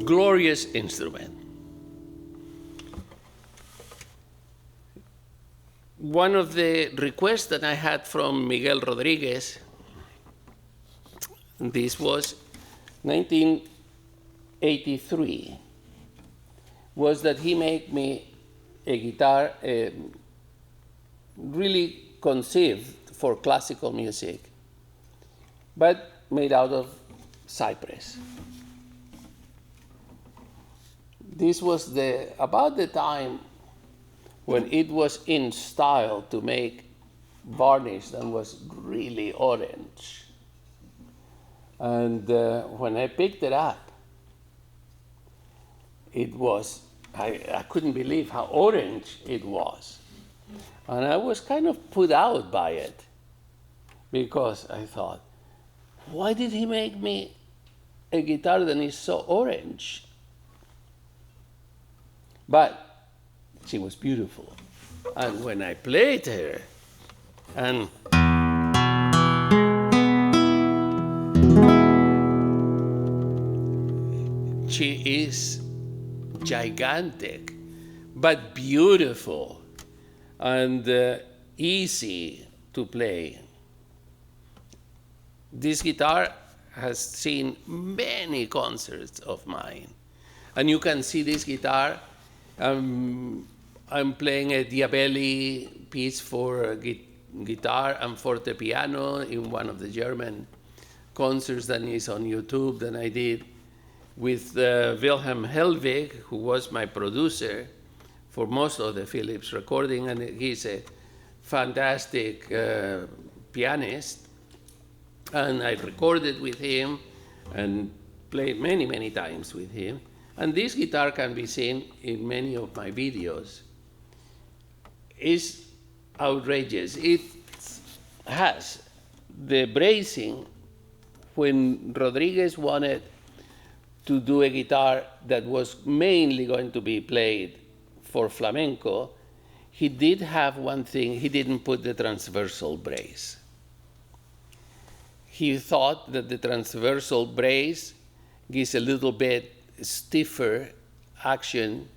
Glorious instrument. One of the requests that I had from Miguel Rodriguez, this was 1983, was that he made me a guitar really conceived for classical music, but made out of cypress. This was about the time when it was in style to make varnish that was really orange. And when I picked it up, it was, I couldn't believe how orange it was. And I was kind of put out by it because I thought, why did he make me a guitar that is so orange? But she was beautiful. And when I played her, and she is gigantic, but beautiful and easy to play. This guitar has seen many concerts of mine. And you can see this guitar. I'm playing a Diabelli piece for guitar and forte piano in one of the German concerts that is on YouTube that I did with Wilhelm Helwig, who was my producer for most of the Philips recording, and he's a fantastic pianist. And I recorded with him and played many, many times with him. And this guitar can be seen in many of my videos. It's outrageous. It has the bracing. When Rodriguez wanted to do a guitar that was mainly going to be played for flamenco, he did have one thing: he didn't put the transversal brace. He thought that the transversal brace gives a little bit stiffer action,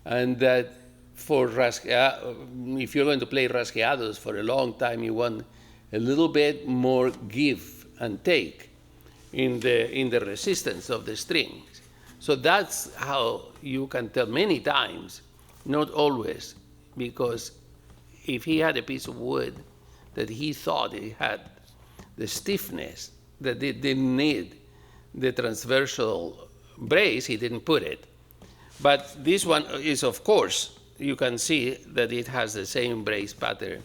and that for if you're going to play rasgueados for a long time, you want a little bit more give and take in the resistance of the strings. So that's how you can tell many times, not always, because if he had a piece of wood that he thought it had the stiffness that it didn't need the transversal brace, he didn't put it. But this one is, of course, you can see that it has the same brace pattern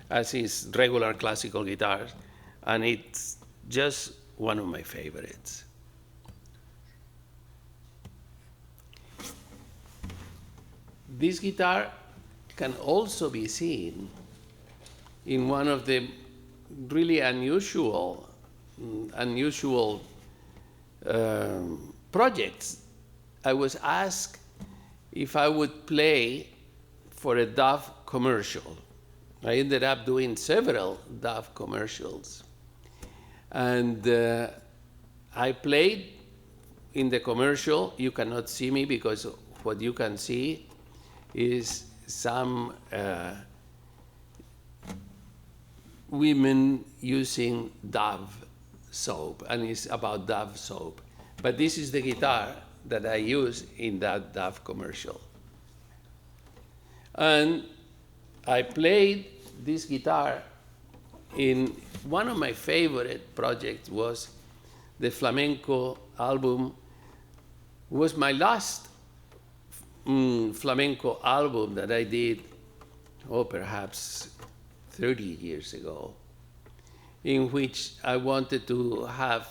as his regular classical guitars, and it's just one of my favorites. This guitar can also be seen in one of the really unusual projects. I was asked if I would play for a Dove commercial. I ended up doing several Dove commercials. And I played in the commercial. You cannot see me because what you can see is some women using Dove soap, and it's about Dove soap. But this is the guitar that I use in that Dove commercial. And I played this guitar in one of my favorite projects was the flamenco album. It was my last flamenco album that I did, perhaps 30 years ago, in which I wanted to have,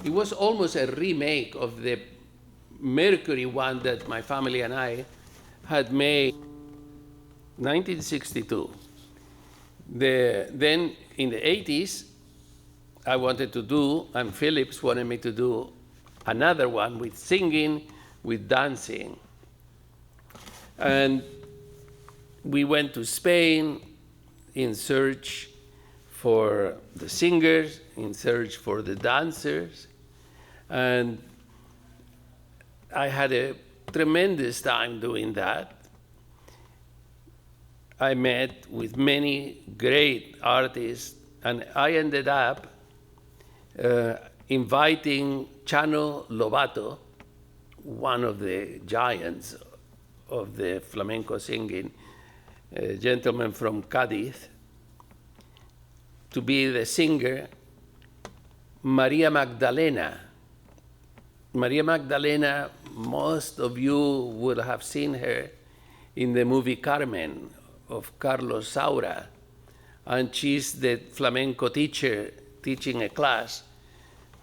it was almost a remake of the Mercury one that my family and I had made 1962. Then in the 80s, I wanted to do, and Phillips wanted me to do another one with singing, with dancing. And we went to Spain in search for the singers, in search for the dancers. And I had a tremendous time doing that. I met with many great artists, and I ended up inviting Chano Lobato, one of the giants of the flamenco singing, a gentleman from Cadiz, to be the singer. Maria Magdalena. Maria Magdalena, most of you would have seen her in the movie Carmen of Carlos Saura, and she's the flamenco teacher teaching a class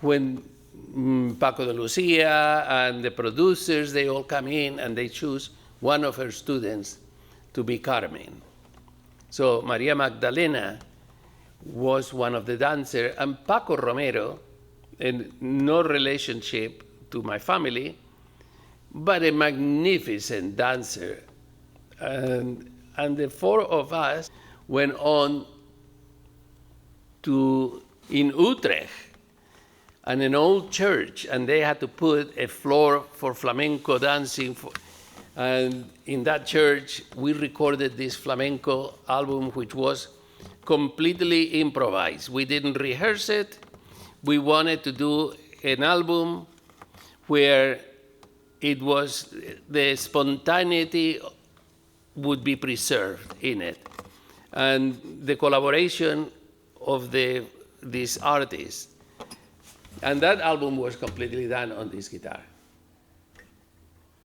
when Paco de Lucia and the producers, they all come in and they choose one of her students to be Carmen. So Maria Magdalena was one of the dancers, and Paco Romero, in no relationship to my family, but a magnificent dancer. And the four of us went on to, in Utrecht, and an old church, and they had to put a floor for flamenco dancing. And in that church, we recorded this flamenco album, which was completely improvised. We didn't rehearse it. We wanted to do an album where it was, the spontaneity would be preserved in it. And the collaboration of these artists. And that album was completely done on this guitar.